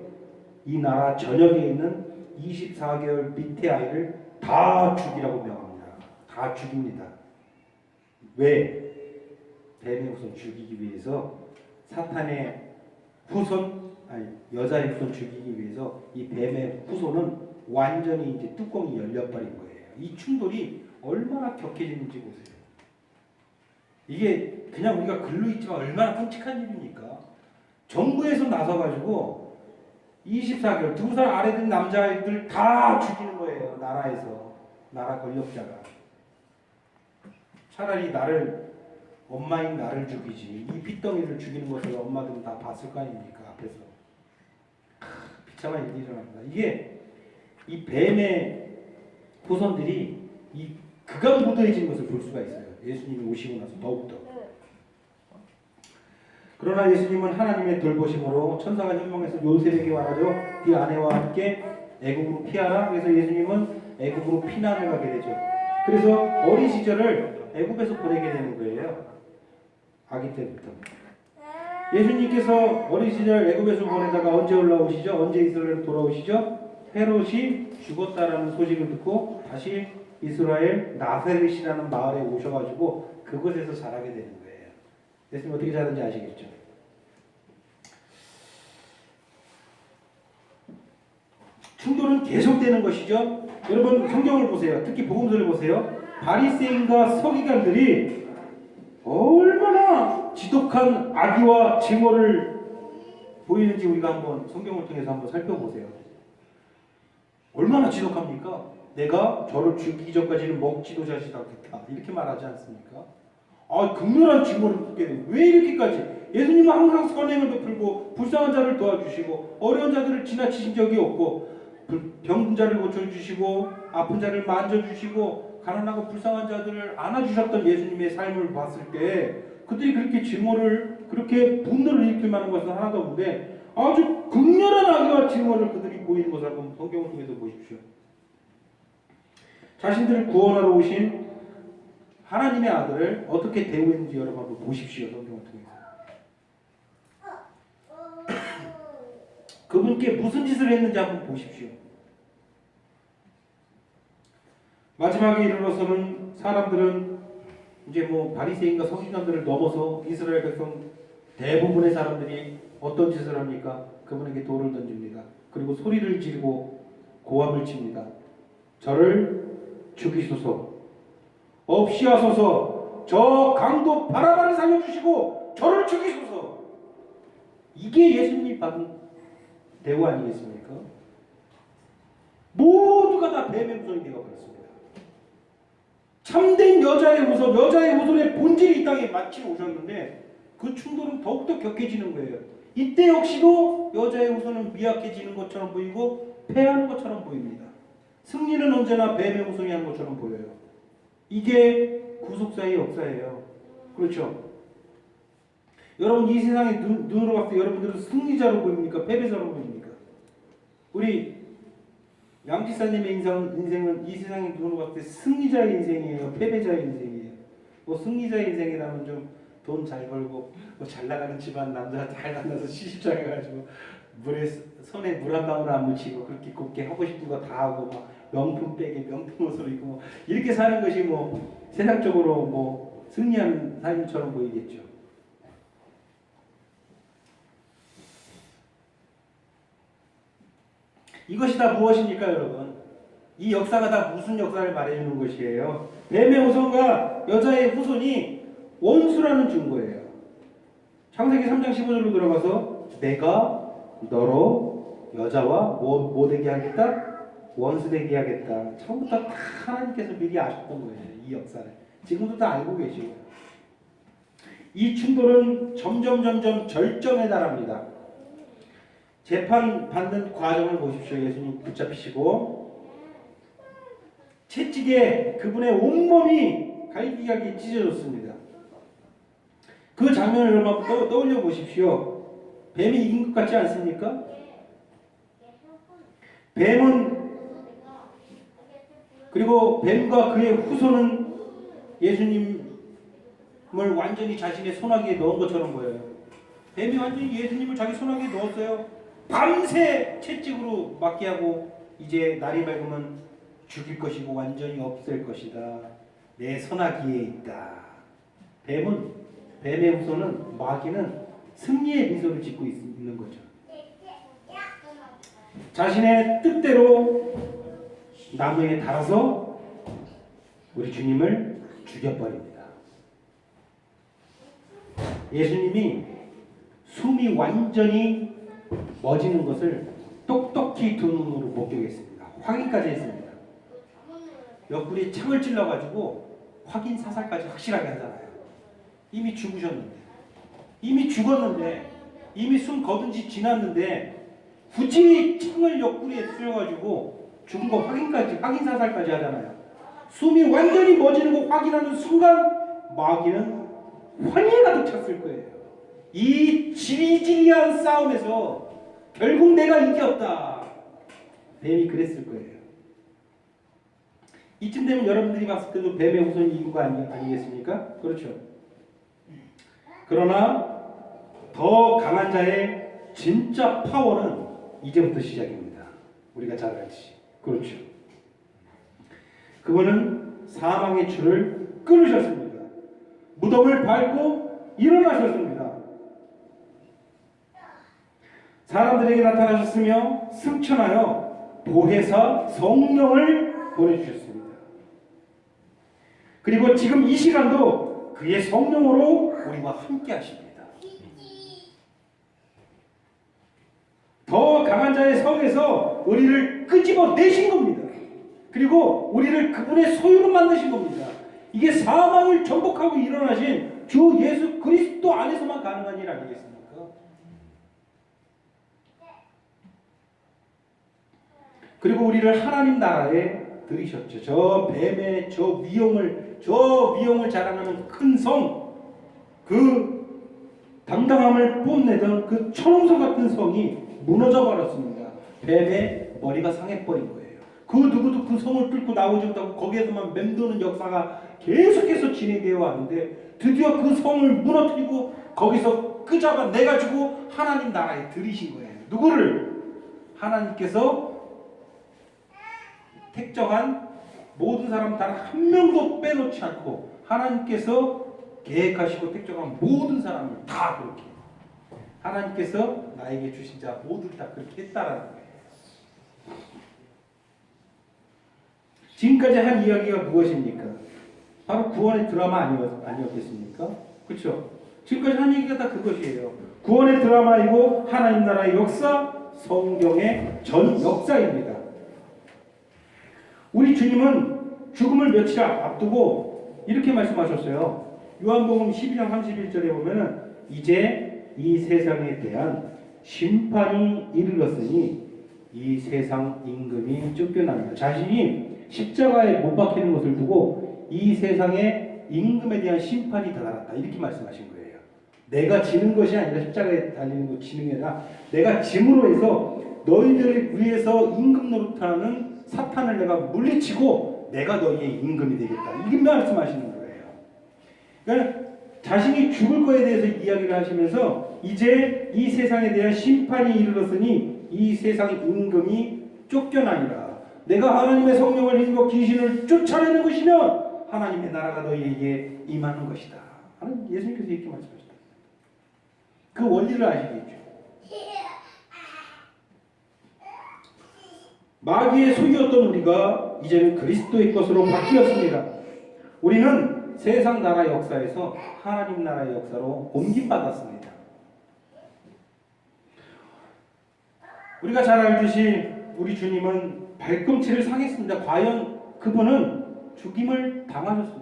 이 나라 전역에 있는 24개월 밑에 아이를 다 죽이라고 명합니다. 다 죽입니다. 왜? 뱀의 후손 죽이기 위해서, 사탄의 후손, 여자의 후손 죽이기 위해서 이 뱀의 후손은 완전히 이제 뚜껑이 열려버린 거예요. 이 충돌이 얼마나 격해지는지 보세요. 이게 그냥 우리가 글로 있지만 얼마나 끔찍한 일입니까? 정부에서 나서가지고 24개월, 2살 아래 된 남자아이들 다 죽이는 거예요. 나라에서. 나라 권력자가. 차라리 엄마인 나를 죽이지. 이 핏덩이를 죽이는 것을 엄마들은 다 봤을 거 아닙니까? 앞에서. 비참한 일이 일어납니다. 이게 이 뱀의 후손들이 이 극악무도해진 것을 볼 수가 있어요. 예수님이 오시고 나서 더욱더. 그러나 예수님은 하나님의 돌보심으로 천사가 현몽해서 요셉에게 말하죠. 네 아내와 함께 애국으로 피하라. 그래서 예수님은 애국으로 피난을 가게 되죠. 그래서 어린 시절을 애국에서 보내게 되는 거예요. 아기 때부터. 예수님께서 어린 시절 애국에서 보내다가 언제 올라오시죠? 언제 이스라엘로 돌아오시죠? 헤롯이 죽었다라는 소식을 듣고 다시 이스라엘 나사렛이라는 마을에 오셔가지고 그곳에서 자라게 되는 거예요. 예수님 어떻게 자는지 아시겠죠? 충돌은 계속되는 것이죠. 여러분 성경을 보세요. 특히 복음서를 보세요. 바리새인과 서기관들이 얼마나 지독한 악의와 증오를 보이는지 우리가 한번 성경을 통해서 한번 살펴보세요. 얼마나 지독합니까? 내가 저를 죽이기 전까지는 먹지도 자시지 않겠다. 이렇게 말하지 않습니까? 극렬한 증오를 듣게 돼요. 왜 이렇게까지? 예수님은 항상 선행을 베풀고 불쌍한 자를 도와주시고 어려운 자들을 지나치신 적이 없고 병든 자를 고쳐주시고 아픈 자를 만져주시고 가난하고 불쌍한 자들을 안아주셨던 예수님의 삶을 봤을 때 그들이 그렇게 증오를, 그렇게 분노를 일으킬 만한 것은 하나도 없는데 아주 극렬한 악의와 증오를 그들이 보이는 것을 한번 성경을 통해서 보십시오. 자신들을 구원하러 오신 하나님의 아들을 어떻게 대우했는지 여러분 한번 보십시오. 성경을 통해서. 그분께 무슨 짓을 했는지 한번 보십시오. 마지막에 이르러서는 사람들은 이제 바리새인과 서기관들을 넘어서 이스라엘 백성 대부분의 사람들이 어떤 짓을 합니까? 그분에게 돌을 던집니다. 그리고 소리를 지르고 고함을 칩니다. 저를 죽이소서. 없이 하소서. 저 강도 바라바를 살려주시고 저를 죽이소서. 이게 예수님이 받은 대우 아니겠습니까? 모두가 다 뱀의 후손이 되어버렸습니다. 참된 여자의 후손의 본질이 이 땅에 마치 오셨는데 그 충돌은 더욱더 격해지는 거예요. 이때 역시도 여자의 후손은 미약해지는 것처럼 보이고 패하는 것처럼 보입니다. 승리는 언제나 뱀의 후손이 한 것처럼 보여요. 이게 구속사의 역사예요. 그렇죠? 여러분 이 세상의 눈으로 봤을 때 여러분들은 승리자로 보입니까? 패배자로 보입니까? 우리 양지사님의 인생은 이 세상의 눈으로 봤을 때 승리자의 인생이에요? 패배자의 인생이에요? 승리자의 인생이라면 좀 돈 잘 벌고 잘 나가는 집안 남자 잘 만나서 시집잘 가가지고 손에 물 한 방울 안 묻히고 그렇게 곱게 하고 싶은 거 다 하고 명품 백에 명품 옷을 입고 이렇게 사는 것이 세상적으로 승리하는 삶처럼 보이겠죠. 이것이 다 무엇입니까, 여러분? 이 역사가 다 무슨 역사를 말해주는 것이에요? 뱀의 후손과 여자의 후손이 원수라는 증거예요. 창세기 3장 15절로 들어가서 내가 너로 여자와 뭐 되게 하겠다? 원수 되게 하겠다. 처음부터 다 하나님께서 미리 아셨던 거예요. 이 역사를. 지금도 다 알고 계시고요. 이 충돌은 점점 절정에 달합니다. 재판 받는 과정을 보십시오. 예수님 붙잡히시고 채찍에 그분의 온몸이 갈기갈기 찢어졌습니다. 그 장면을 여러분 떠올려 보십시오. 뱀이 이긴 것 같지 않습니까? 뱀은 그리고 뱀과 그의 후손은 예수님을 완전히 자신의 손아귀에 넣은 것처럼 보여요. 뱀이 완전히 예수님을 자기 손아귀에 넣었어요. 밤새 채찍으로 맞게 하고 이제 날이 밝으면 죽일 것이고 완전히 없앨 것이다. 내 손아귀에 있다. 뱀의 후손은 마귀는 승리의 미소를 짓고 있는 거죠. 자신의 뜻대로 나무에 달아서 우리 주님을 죽여버립니다. 예수님이 숨이 완전히 멎는 것을 똑똑히 두 눈으로 목격했습니다. 확인까지 했습니다. 옆구리에 창을 찔러가지고 확인 사살까지 확실하게 하잖아요. 이미 죽으셨는데, 이미 죽었는데, 이미 숨 거둔 지 지났는데 굳이 창을 옆구리에 찔러가지고 죽은 거 확인 사살까지 하잖아요. 숨이 완전히 멎는 거 확인하는 순간 마귀는 환희에 가득 찼을 거예요. 이 지리지리한 싸움에서 결국 내가 이겼다. 뱀이 그랬을 거예요. 이쯤 되면 여러분들이 봤을 때도 뱀의 후손이 이긴 거 아니겠습니까? 그렇죠. 그러나 더 강한 자의 진짜 파워는 이제부터 시작입니다. 우리가 잘 알듯이. 그렇죠. 그분은 사망의 줄을 끊으셨습니다. 무덤을 밟고 일어나셨습니다. 사람들에게 나타나셨으며 승천하여 보혜사 성령을 보내주셨습니다. 그리고 지금 이 시간도 그의 성령으로 우리와 함께 하십니다. 더 강한 자의 성에서 우리를 끄집어 내신 겁니다. 그리고 우리를 그분의 소유로 만드신 겁니다. 이게 사망을 정복하고 일어나신 주 예수 그리스도 안에서만 가능한 일 아니겠습니까? 그리고 우리를 하나님 나라에 들이셨죠. 저 뱀의 저 위용을 자랑하는 큰 성, 그 당당함을 뽐내던 그 천홍성 같은 성이 무너져 버렸습니다. 뱀의 머리가 상해버린 거예요. 그 누구도 그 성을 뚫고 나오지 못하고 거기에서만 맴도는 역사가 계속해서 진행되어 왔는데 드디어 그 성을 무너뜨리고 거기서 끄잡아 내가지고 하나님 나라에 들이신 거예요. 누구를? 하나님께서 택정한 모든 사람 단 한 명도 빼놓지 않고 하나님께서 계획하시고 택정한 모든 사람을 다 그렇게 하나님께서 나에게 주신 자 모두를 다 그렇게 했다라는 거예요. 지금까지 한 이야기가 무엇입니까? 바로 구원의 드라마 아니었겠습니까? 그렇죠? 지금까지 한 얘기가 다 그것이에요. 구원의 드라마이고 하나님 나라의 역사, 성경의 전 역사입니다. 우리 주님은 죽음을 며칠 앞두고 이렇게 말씀하셨어요. 요한복음 12장 31절에 보면은 이제 이 세상에 대한 심판이 이르렀으니 이 세상 임금이 쫓겨납니다. 자신이 십자가에 못 박히는 것을 두고 이 세상의 임금에 대한 심판이 다가왔다. 이렇게 말씀하신 거예요. 내가 지는 것이 아니라 십자가에 달리는 것 지는 게 아니라 내가 짐으로 해서 너희들을 위해서 임금 노릇하는 사탄을 내가 물리치고 내가 너희의 임금이 되겠다. 이렇게 말씀하시는 거예요. 그러니까 자신이 죽을 거에 대해서 이야기를 하시면서 이제 이 세상에 대한 심판이 이르렀으니 이 세상 임금이 쫓겨나니라. 내가 하나님의 성령을 힘입어 귀신을 쫓아내는 것이면 하나님의 나라가 너희에게 임하는 것이다. 하는 예수님께서 이렇게 말씀하셨다. 그 원리를 아시겠죠? 마귀의 속이었던 우리가 이제는 그리스도의 것으로 바뀌었습니다. 우리는 세상 나라 역사에서 하나님 나라의 역사로 옮김받았습니다. 우리가 잘 알듯이 우리 주님은 발꿈치를 상했습니다. 과연 그분은 죽임을 당하셨습니다.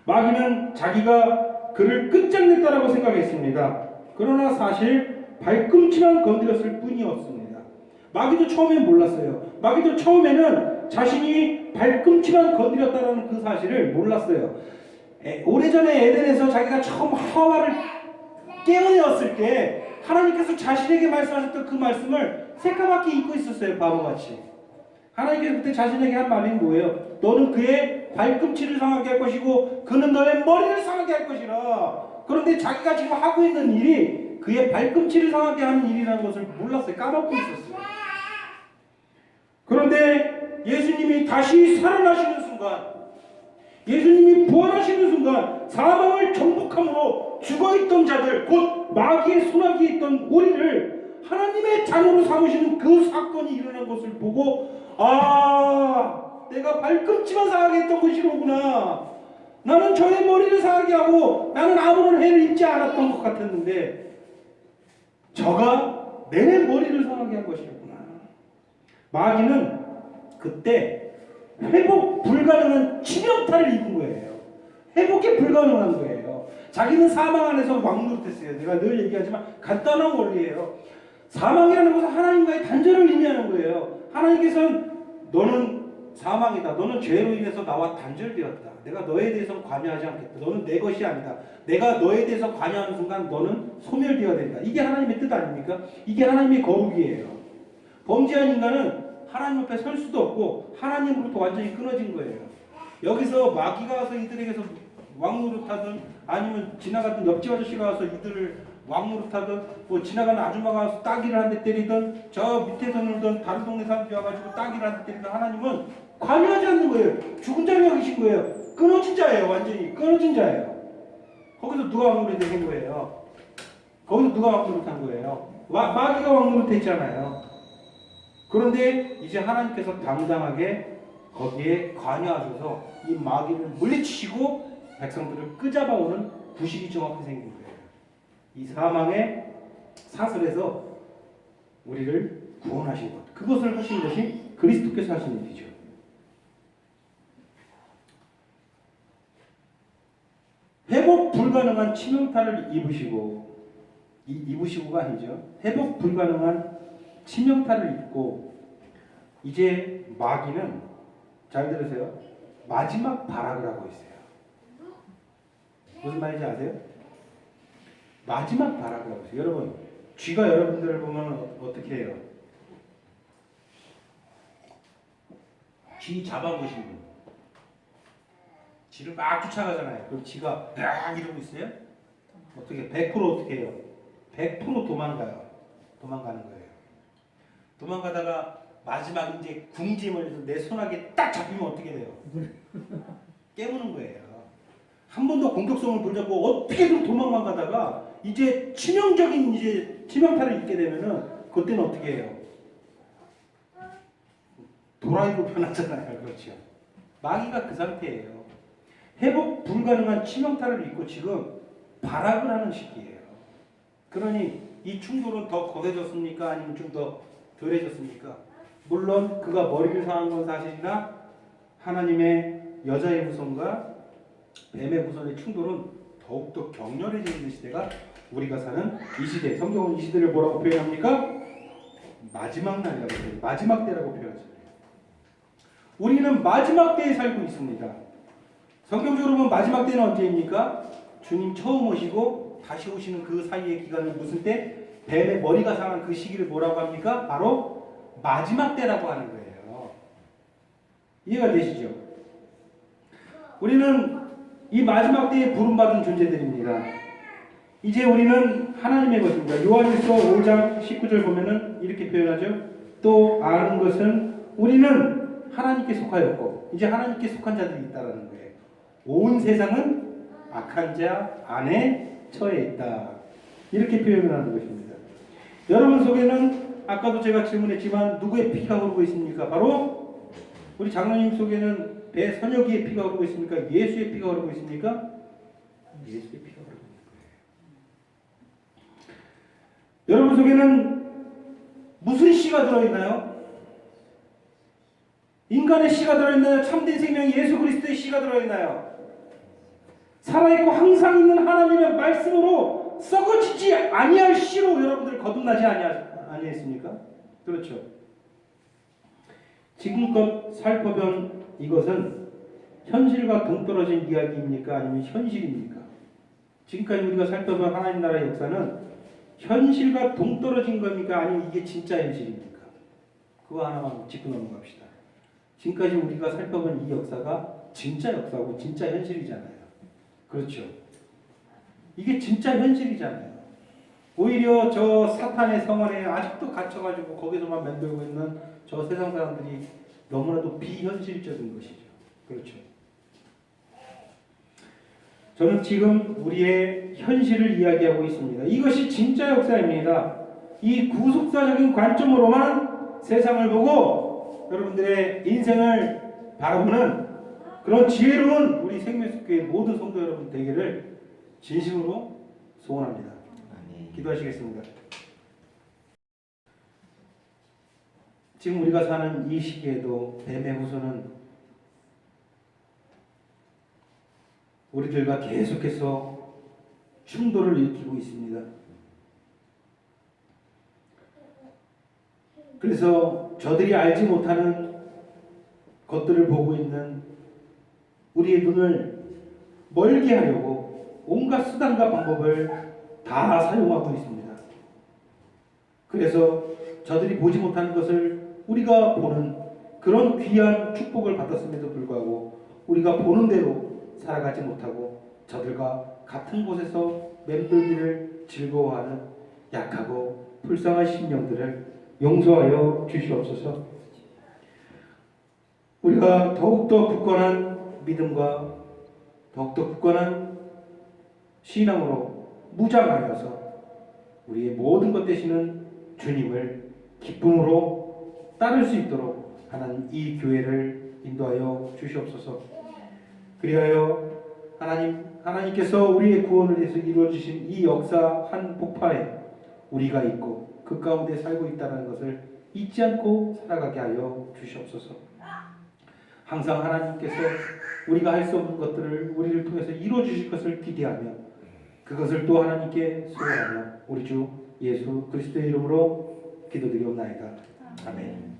마귀는 자기가 그를 끝장냈다라고 생각했습니다. 그러나 사실 발꿈치만 건드렸을 뿐이었습니다. 마귀도 처음엔 몰랐어요. 마귀도 처음에는 자신이 발꿈치만 건드렸다는 그 사실을 몰랐어요. 오래전에 에덴에서 자기가 처음 하와를 깨어내었을 때 하나님께서 자신에게 말씀하셨던 그 말씀을 새까맣게 잊고 있었어요. 바보같이. 하나님께서 그때 자신에게 한 말이 뭐예요? 너는 그의 발꿈치를 상하게 할 것이고 그는 너의 머리를 상하게 할 것이라. 그런데 자기가 지금 하고 있는 일이 그의 발꿈치를 상하게 하는 일이라는 것을 몰랐어요. 까먹고 있었어요. 그런데 예수님이 다시 살아나시는 순간, 예수님이 부활하시는 순간 사망을 정복함으로 죽어있던 자들, 곧 마귀의 손아귀에 있던 우리를 하나님의 자녀로 삼으시는 그 사건이 일어난 것을 보고, 아, 내가 발꿈치만 상하게 했던 것이로구나. 나는 저의 머리를 상하게 하고 나는 아무런 해를 입지 않았던 것 같았는데 저가 내 머리를 상하게 한 것이로구나. 마귀는 그때 회복 불가능한 치명타를 입은 거예요. 회복이 불가능한 거예요. 자기는 사망 안에서 왕노릇했어요. 내가 늘 얘기하지만 간단한 원리예요. 사망이라는 것은 하나님과의 단절을 의미하는 거예요. 하나님께서는 너는 사망이다. 너는 죄로 인해서 나와 단절되었다. 내가 너에 대해서 관여하지 않겠다. 너는 내 것이 아니다. 내가 너에 대해서 관여하는 순간 너는 소멸되어야 된다. 이게 하나님의 뜻 아닙니까? 이게 하나님의 거룩이에요. 범죄한 인간은 하나님 앞에 설 수도 없고 하나님으로부터 완전히 끊어진 거예요. 여기서 마귀가 와서 이들에게서 왕노릇하든 아니면 지나가던 옆집 아저씨가 와서 이들을 왕노릇하든 뭐 지나가는 아줌마가 와서 따귀를 한 대 때리든 저 밑에서 놀던 다른 동네 사람들이 와가지고 따귀를 한 대 때리든 하나님은 관여하지 않는 거예요. 죽은 자를 여기신 거예요. 끊어진 자예요. 완전히 끊어진 자예요. 거기서 누가 왕노릇이 된 거예요? 거기서 누가 왕노릇한 거예요? 마귀가 왕노릇했잖아요. 그런데 이제 하나님께서 당당하게 거기에 관여하셔서 이 마귀를 물리치시고 백성들을 끄잡아오는 부실이 정확히 생긴 거예요. 이 사망의 사슬에서 우리를 구원하신 것, 그것을 하신 것이 그리스도께서 하신 일이죠. 회복 불가능한 치명타를 입으시고가 아니죠. 회복 불가능한 치명타를 입고 이제 마귀는 잘 들으세요. 마지막 발악을 하고 있어요. 무슨 말인지 아세요? 마지막 발악을 하고 있어요. 여러분, 쥐가 여러분들을 보면 어떻게 해요? 쥐 잡아보신 분. 쥐를 막 쫓아가잖아요. 그럼 쥐가 막 이러고 있어요? 어떻게 100% 어떻게 해요? 100% 도망가요. 도망가는 거예요. 도망가다가 마지막 이제 궁지에 해서 내 손아귀에 딱 잡히면 어떻게 돼요? 깨무는 거예요. 한 번도 공격성을 보지 않고 어떻게든 도망만 가다가 이제 치명적인 이제 치명타를 입게 되면은 그때는 어떻게 해요? 도라이로 변하잖아요. 그렇죠. 마귀가 그 상태예요. 회복 불가능한 치명타를 입고 지금 발악을 하는 시기예요. 그러니 이 충돌은 더 거세졌습니까? 아니면 좀 더 덜해졌습니까? 물론 그가 머리를 상한 건 사실이나 하나님의 여자의 후손과 뱀의 후손의 충돌은 더욱더 격렬해지는 시대가 우리가 사는 이 시대. 성경은 이 시대를 뭐라고 표현합니까? 마지막 날이라고 표현해요. 마지막 때라고 표현하잖아요. 우리는 마지막 때에 살고 있습니다. 성경적으로 보면 마지막 때는 언제입니까? 주님 처음 오시고 다시 오시는 그 사이의 기간은 무슨 때? 뱀의 머리가 상한 그 시기를 뭐라고 합니까? 바로 마지막 때라고 하는 거예요. 이해가 되시죠? 우리는 이 마지막 때에 부름받은 존재들입니다. 이제 우리는 하나님의 것입니다. 요한일서 5장 19절 보면은 이렇게 표현하죠. 또 아는 것은 우리는 하나님께 속하였고 이제 하나님께 속한 자들이 있다라는 거예요. 온 세상은 악한 자 안에 처해 있다. 이렇게 표현을 하는 것입니다. 여러분 속에는 아까도 제가 질문했지만 누구의 피가 흐르고 있습니까? 바로 우리 장로님 속에는 배선혁이의 피가 흐르고 있습니까? 예수의 피가 흐르고 있습니까? 예수의 피가 흐르고 있는 거예요. 여러분 속에는 무슨 씨가 들어있나요? 인간의 씨가 들어있나요? 참된 생명 예수 그리스도의 씨가 들어있나요? 살아있고 항상 있는 하나님의 말씀으로 썩어지지 아니할 씨로 여러분들 거듭나지 아니했습니까? 그렇죠. 지금껏 살펴본 이것은 현실과 동떨어진 이야기입니까? 아니면 현실입니까? 지금까지 우리가 살펴본 하나님 나라의 역사는 현실과 동떨어진 겁니까? 아니면 이게 진짜 현실입니까? 그거 하나만 짚고 넘어갑시다. 지금까지 우리가 살펴본 이 역사가 진짜 역사고 진짜 현실이잖아요. 그렇죠. 이게 진짜 현실이잖아요. 오히려 저 사탄의 성원에 아직도 갇혀가지고 거기서만 맴돌고 있는 저 세상 사람들이 너무나도 비현실적인 것이죠. 그렇죠. 저는 지금 우리의 현실을 이야기하고 있습니다. 이것이 진짜 역사입니다. 이 구속사적인 관점으로만 세상을 보고 여러분들의 인생을 바라보는 그런 지혜로운 우리 생명수교회 모든 성도 여러분 되기를 진심으로 소원합니다. 기도하시겠습니다. 지금 우리가 사는 이 시기에도 뱀의 후손은 우리들과 계속해서 충돌을 일으키고 있습니다. 그래서 저들이 알지 못하는 것들을 보고 있는 우리의 눈을 멀게 하려고 온갖 수단과 방법을 다 사용하고 있습니다. 그래서 저들이 보지 못하는 것을 우리가 보는 그런 귀한 축복을 받았음에도 불구하고 우리가 보는 대로 살아가지 못하고 저들과 같은 곳에서 맴돌기를 즐거워하는 약하고 불쌍한 심령들을 용서하여 주시옵소서. 우리가 더욱더 굳건한 믿음과 더욱더 굳건한 신앙으로 무장하여서 우리의 모든 것 되시는 주님을 기쁨으로 따를 수 있도록 하나님 이 교회를 인도하여 주시옵소서. 그리하여 하나님께서 우리의 구원을 위해서 이루어주신 이 역사 한 복판에 우리가 있고 그 가운데 살고 있다는 것을 잊지 않고 살아가게 하여 주시옵소서. 항상 하나님께서 우리가 할 수 없는 것들을 우리를 통해서 이루어 주실 것을 기대하며 그것을 또 하나님께 소원하며 우리 주 예수 그리스도의 이름으로 기도드리옵나이다. 아멘.